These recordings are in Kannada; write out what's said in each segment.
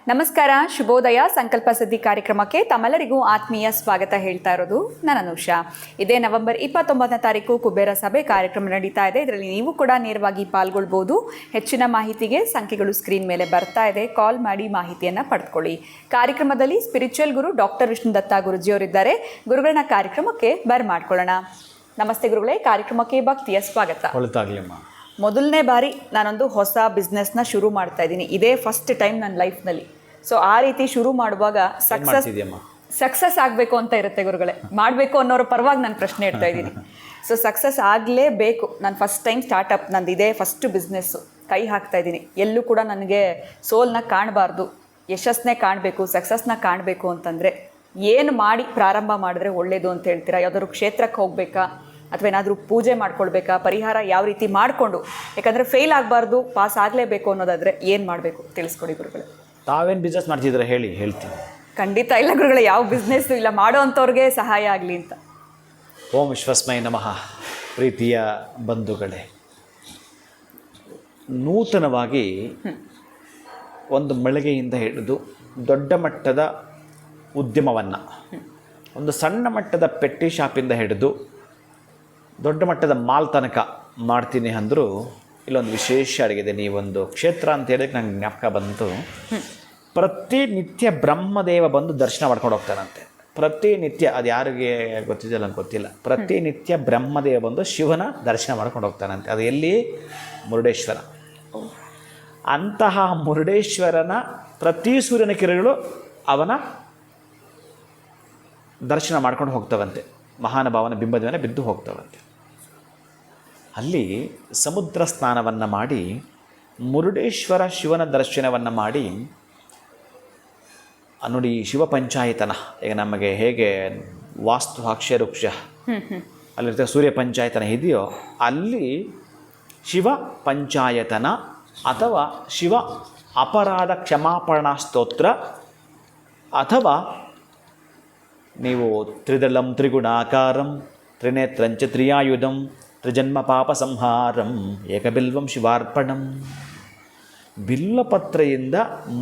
ನಮಸ್ಕಾರ, ಶುಭೋದಯ. ಸಂಕಲ್ಪ ಸಿದ್ಧಿ ಕಾರ್ಯಕ್ರಮಕ್ಕೆ ತಮ್ಮೆಲ್ಲರಿಗೂ ಆತ್ಮೀಯ ಸ್ವಾಗತ ಹೇಳ್ತಾ ಇರೋದು ನಾನು ಅನುಷಾ. ಇದೇ ನವೆಂಬರ್ 29ನೇ ತಾರೀಕು ಕುಬೇರ ಸಭೆ ಕಾರ್ಯಕ್ರಮ ನಡೀತಾ ಇದೆ. ಇದರಲ್ಲಿ ನೀವು ಕೂಡ ನೇರವಾಗಿ ಪಾಲ್ಗೊಳ್ಬೋದು. ಹೆಚ್ಚಿನ ಮಾಹಿತಿಗೆ ಸಂಖ್ಯೆಗಳು ಸ್ಕ್ರೀನ್ ಮೇಲೆ ಬರ್ತಾ ಇದೆ, ಕಾಲ್ ಮಾಡಿ ಮಾಹಿತಿಯನ್ನು ಪಡೆದುಕೊಳ್ಳಿ. ಕಾರ್ಯಕ್ರಮದಲ್ಲಿ ಸ್ಪಿರಿಚುವಲ್ ಗುರು ಡಾಕ್ಟರ್ ವಿಷ್ಣುದತ್ತ ಗುರುಜಿಯವರಿದ್ದಾರೆ. ಗುರುಗಳನ್ನ ಕಾರ್ಯಕ್ರಮಕ್ಕೆ ಬರ್ಮಾಡ್ಕೊಳ್ಳೋಣ. ನಮಸ್ತೆ ಗುರುಗಳೇ, ಕಾರ್ಯಕ್ರಮಕ್ಕೆ ಭಕ್ತಿಯ ಸ್ವಾಗತ. ಮೊದಲನೇ ಬಾರಿ ನಾನೊಂದು ಹೊಸ ಬಿಸ್ನೆಸ್ನ ಶುರು ಮಾಡ್ತಾ ಇದ್ದೀನಿ. ಇದೇ ಫಸ್ಟ್ ಟೈಮ್ ನನ್ನ ಲೈಫ್ನಲ್ಲಿ. ಸೊ ಆ ರೀತಿ ಶುರು ಮಾಡುವಾಗ ಸಕ್ಸಸ್ ಆಗಬೇಕು ಅಂತ ಇರುತ್ತೆ ಗುರುಗಳೇ. ಮಾಡಬೇಕು ಅನ್ನೋರ ಪರವಾಗಿ ನಾನು ಪ್ರಶ್ನೆ ಇಡ್ತಾ ಇದ್ದೀನಿ. ಸೊ ಸಕ್ಸಸ್ ಆಗಲೇಬೇಕು. ನಾನು ಫಸ್ಟ್ ಟೈಮ್ ಸ್ಟಾರ್ಟಪ್, ನಂದು ಇದೇ ಫಸ್ಟ್ ಬಿಸ್ನೆಸ್ಸು. ಕೈ ಹಾಕ್ತಾ ಇದ್ದೀನಿ. ಎಲ್ಲೂ ಕೂಡ ನನಗೆ ಸೋಲ್ನ ಕಾಣಬಾರ್ದು, ಯಶಸ್ಸನ್ನೇ ಕಾಣಬೇಕು, ಸಕ್ಸಸ್ನ ಕಾಣಬೇಕು ಅಂತಂದರೆ ಏನು ಮಾಡಿ ಪ್ರಾರಂಭ ಮಾಡಿದ್ರೆ ಒಳ್ಳೆಯದು ಅಂತ ಹೇಳ್ತೀರಾ? ಯಾವುದಾದ್ರು ಕ್ಷೇತ್ರಕ್ಕೆ ಹೋಗಬೇಕಾ ಅಥವಾ ಏನಾದರೂ ಪೂಜೆ ಮಾಡ್ಕೊಳ್ಬೇಕಾ? ಪರಿಹಾರ ಯಾವ ರೀತಿ ಮಾಡಿಕೊಂಡು, ಯಾಕಂದರೆ ಫೇಲ್ ಆಗಬಾರ್ದು, ಪಾಸ್ ಆಗಲೇಬೇಕು ಅನ್ನೋದಾದರೆ ಏನು ಮಾಡಬೇಕು ತಿಳಿಸ್ಕೊಡಿ ಗುರುಗಳೇ. ತಾವೇನು ಬಿಸ್ನೆಸ್ ಮಾಡ್ತಿದ್ರೆ ಹೇಳ್ತೀನಿ. ಖಂಡಿತ ಇಲ್ಲ ಗುರುಗಳೇ, ಯಾವ ಬಿಸ್ನೆಸ್ಸು ಇಲ್ಲ, ಮಾಡೋ ಅಂಥವ್ರಿಗೆ ಸಹಾಯ ಆಗಲಿ ಅಂತ. ಓಂ ವಿಶ್ವಸ್ಮೈ ನಮಃ. ಪ್ರೀತಿಯ ಬಂಧುಗಳೇ, ನೂತನವಾಗಿ ಒಂದು ಮಳಿಗೆಯಿಂದ ಹಿಡಿದು ದೊಡ್ಡ ಮಟ್ಟದ ಉದ್ಯಮವನ್ನು, ಒಂದು ಸಣ್ಣ ಮಟ್ಟದ ಪೆಟ್ಟಿ ಶಾಪಿಂದ ಹಿಡಿದು ದೊಡ್ಡ ಮಟ್ಟದ ಮಾಲ್ ತನಕ ಮಾಡ್ತೀನಿ ಅಂದರೂ ಇಲ್ಲೊಂದು ವಿಶೇಷ ಅಡುಗಿದೆ. ನೀವೊಂದು ಕ್ಷೇತ್ರ ಅಂತ ಹೇಳಿದ್ರೆ ನಂಗೆ ಜ್ಞಾಪಕ ಬಂತು. ಪ್ರತಿನಿತ್ಯ ಬ್ರಹ್ಮದೇವ ಬಂದು ದರ್ಶನ ಮಾಡ್ಕೊಂಡು ಹೋಗ್ತಾನಂತೆ. ಪ್ರತಿನಿತ್ಯ, ಅದು ಯಾರಿಗೆ ಗೊತ್ತಿದೆಯಲ್ಲ ಅಂತ ಗೊತ್ತಿಲ್ಲ, ಪ್ರತಿನಿತ್ಯ ಬ್ರಹ್ಮದೇವ ಬಂದು ಶಿವನ ದರ್ಶನ ಮಾಡ್ಕೊಂಡು ಹೋಗ್ತಾನಂತೆ. ಅದು ಎಲ್ಲಿ? ಮುರುಡೇಶ್ವರ. ಅಂತಹ ಮುರುಡೇಶ್ವರನ ಪ್ರತಿ ಸೂರ್ಯನ ಕಿರಣಗಳು ಅವನ ದರ್ಶನ ಮಾಡ್ಕೊಂಡು ಹೋಗ್ತವಂತೆ. ಮಹಾನುಭಾವನ ಬಿಂಬದ ಮೇಲೆ ಬಿದ್ದು ಹೋಗ್ತವಂತೆ. ಅಲ್ಲಿ ಸಮುದ್ರ ಸ್ನಾನವನ್ನು ಮಾಡಿ, ಮುರುಡೇಶ್ವರ ಶಿವನ ದರ್ಶನವನ್ನು ಮಾಡಿ, ನೋಡಿ ಶಿವ ಪಂಚಾಯತನ, ಈಗ ನಮಗೆ ಹೇಗೆ ವಾಸ್ತು ಅಕ್ಷರವೃಕ್ಷ ಅಲ್ಲಿರ್ತಕ್ಕ ಸೂರ್ಯ ಪಂಚಾಯತನ ಇದೆಯೋ, ಅಲ್ಲಿ ಶಿವ ಪಂಚಾಯತನ ಅಥವಾ ಶಿವ ಅಪರಾಧ ಕ್ಷಮಾಪಣಾ ಸ್ತೋತ್ರ, ಅಥವಾ ನೀವು ತ್ರಿದಳಂ ತ್ರಿಗುಣಾಕಾರಂ ತ್ರಿನೇತ್ರಂಚ ತ್ರಿಯಾಯುಧಂ ತ್ರಿಜನ್ಮ ಪಾಪ ಸಂಹಾರಂ ಏಕಬಿಲ್ವಂ ಶಿವಾರ್ಪಣಂ, ಬಿಲ್ಲಪತ್ರೆಯಿಂದ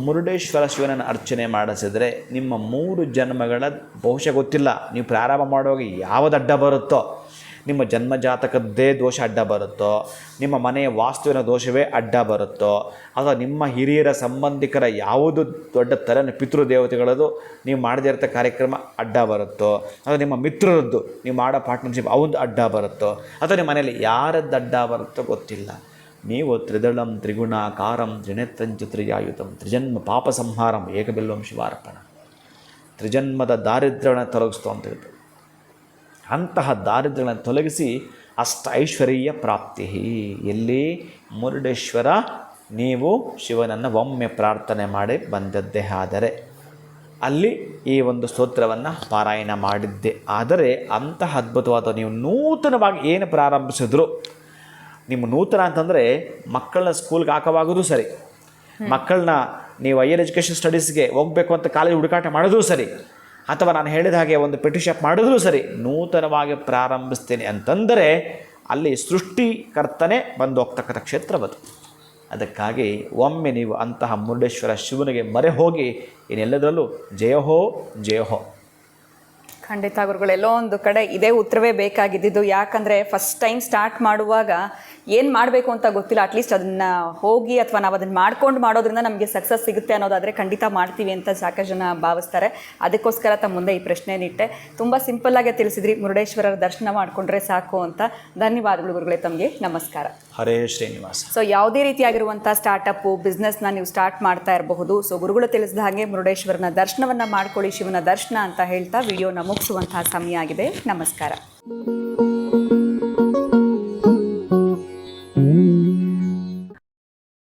ಮುರುಡೇಶ್ವರ ಶಿವನನ್ನು ಅರ್ಚನೆ ಮಾಡಿಸಿದ್ರೆ ನಿಮ್ಮ 3 ಜನ್ಮಗಳ ಬಹುಶಃ ಗೊತ್ತಿಲ್ಲ, ನೀವು ಪ್ರಾರಂಭ ಮಾಡುವಾಗ ಯಾವುದು ಅಡ್ಡ ಬರುತ್ತೋ, ನಿಮ್ಮ ಜನ್ಮಜಾತಕದ್ದೇ ದೋಷ ಅಡ್ಡ ಬರುತ್ತೋ, ನಿಮ್ಮ ಮನೆಯ ವಾಸ್ತುವಿನ ದೋಷವೇ ಅಡ್ಡ ಬರುತ್ತೋ, ಅಥವಾ ನಿಮ್ಮ ಹಿರಿಯರ ಸಂಬಂಧಿಕರ ಯಾವುದು ದೊಡ್ಡ ತಲೆನ ಪಿತೃದೇವತೆಗಳದ್ದು ನೀವು ಮಾಡದೇ ಇರತ ಕಾರ್ಯಕ್ರಮ ಅಡ್ಡ ಬರುತ್ತೋ, ಅಥವಾ ನಿಮ್ಮ ಮಿತ್ರರದ್ದು ನೀವು ಮಾಡೋ ಪಾರ್ಟ್ನರ್ಶಿಪ್ ಅವೊಂದು ಅಡ್ಡ ಬರುತ್ತೋ, ಅಥವಾ ನಿಮ್ಮ ಮನೆಯಲ್ಲಿ ಯಾರದ್ದು ಅಡ್ಡ ಬರುತ್ತೋ ಗೊತ್ತಿಲ್ಲ, ನೀವು ತ್ರಿದಳಂ ತ್ರಿಗುಣಾಕಾರಂ ತ್ರಿನೇತ್ರಂಚ ತ್ರಿಯಾಯುಧಂ ತ್ರಿಜನ್ಮ ಪಾಪ ಸಂಹಾರಂ ಏಕಬಿಲ್ವಂ ಶಿವಾರ್ಪಣ, ತ್ರಿಜನ್ಮದ ದಾರಿದ್ರ್ಯವನ್ನು ತೊಲಗಿಸ್ತು ಅಂತ ಹೇಳ್ತಾರೆ. ಅಂತಹ ದಾರಿದ್ರ್ಯಗಳನ್ನು ತೊಲಗಿಸಿ ಅಷ್ಟ ಐಶ್ವರ್ಯ ಪ್ರಾಪ್ತಿ. ಎಲ್ಲಿ? ಮುರುಡೇಶ್ವರ. ನೀವು ಶಿವನನ್ನು ಒಮ್ಮೆ ಪ್ರಾರ್ಥನೆ ಮಾಡಿ ಬಂದದ್ದೇ ಆದರೆ ಅಲ್ಲಿ ಈ ಒಂದು ಸ್ತೋತ್ರವನ್ನು ಪಾರಾಯಣ ಮಾಡಿದ್ದೆ ಆದರೆ ಅಂತಹ ಅದ್ಭುತವಾದ, ನೀವು ನೂತನವಾಗಿ ಏನು ಪ್ರಾರಂಭಿಸಿದ್ರು, ನಿಮ್ಮ ನೂತನ ಅಂತಂದರೆ ಮಕ್ಕಳನ್ನ ಸ್ಕೂಲ್ಗೆ ಹಾಕೋವಾಗೋದು ಸರಿ, ಮಕ್ಕಳನ್ನ ನೀವು ಹೈಯರ್ ಎಜುಕೇಷನ್ ಸ್ಟಡೀಸ್ಗೆ ಹೋಗಬೇಕು ಅಂತ ಕಾಲೇಜ್ ಹುಡುಕಾಟ ಮಾಡೋದು ಸರಿ, ಅಥವಾ ನಾನು ಹೇಳಿದ ಹಾಗೆ ಒಂದು ಪೆಟ್ಟಿ ಶಾಪ್ ಮಾಡಿದ್ರೂ ಸರಿ, ನೂತನವಾಗಿ ಪ್ರಾರಂಭಿಸ್ತೇನೆ ಅಂತಂದರೆ ಅಲ್ಲಿ ಸೃಷ್ಟಿಕರ್ತನೇ ಬಂದು ಹೋಗ್ತಕ್ಕಂಥ ಕ್ಷೇತ್ರ ಬದು. ಅದಕ್ಕಾಗಿ ಒಮ್ಮೆ ನೀವು ಅಂತಹ ಮುರುಡೇಶ್ವರ ಶಿವನಿಗೆ ಮೊರೆ ಹೋಗಿ ಇನ್ನೆಲ್ಲದರಲ್ಲೂ ಜಯಹೋ ಜಯಹೋ. ಖಂಡಿತ ಗುರುಗಳು, ಎಲ್ಲೋ ಒಂದು ಕಡೆ ಇದೇ ಉತ್ತರವೇ ಬೇಕಾಗಿದ್ದು. ಯಾಕಂದರೆ ಫಸ್ಟ್ ಟೈಮ್ ಸ್ಟಾರ್ಟ್ ಮಾಡುವಾಗ ಏನು ಮಾಡಬೇಕು ಅಂತ ಗೊತ್ತಿಲ್ಲ. ಅಟ್ಲೀಸ್ಟ್ ಅದನ್ನು ಹೋಗಿ ಅಥವಾ ನಾವು ಅದನ್ನು ಮಾಡ್ಕೊಂಡು ಮಾಡೋದ್ರಿಂದ ನಮಗೆ ಸಕ್ಸಸ್ ಸಿಗುತ್ತೆ ಅನ್ನೋದಾದರೆ ಖಂಡಿತ ಮಾಡ್ತೀವಿ ಅಂತ ಸಾಕಷ್ಟು ಜನ ಭಾವಿಸ್ತಾರೆ. ಅದಕ್ಕೋಸ್ಕರ ತಮ್ಮ ಮುಂದೆ ಈ ಪ್ರಶ್ನೆನಿಟ್ಟೆ. ತುಂಬ ಸಿಂಪಲ್ಲಾಗೆ ತಿಳಿಸಿದ್ರಿ, ಮುರುಡೇಶ್ವರರ ದರ್ಶನ ಮಾಡಿಕೊಂಡ್ರೆ ಸಾಕು ಅಂತ. ಧನ್ಯವಾದಗಳು ಗುರುಗಳೇ, ತಮಗೆ ನಮಸ್ಕಾರ. ಹರೇ ಶ್ರೀನಿವಾಸ. ಸೊ ಯಾವುದೇ ರೀತಿಯಾಗಿರುವಂಥ ಸ್ಟಾರ್ಟಪ್ಪು ಬಿಸ್ನೆಸ್ನ ನೀವು ಸ್ಟಾರ್ಟ್ ಮಾಡ್ತಾ ಇರಬಹುದು. ಸೊ ಗುರುಗಳು ತಿಳಿಸಿದ ಹಾಗೆ ಮುರುಡೇಶ್ವರನ ದರ್ಶನವನ್ನು ಮಾಡ್ಕೊಳ್ಳಿ, ಶಿವನ ದರ್ಶನ ಅಂತ ಹೇಳ್ತಾ ವಿಡಿಯೋನ ಮುಗಿಸುವಂತಹ ಸಮಯ ಆಗಿದೆ. ನಮಸ್ಕಾರ.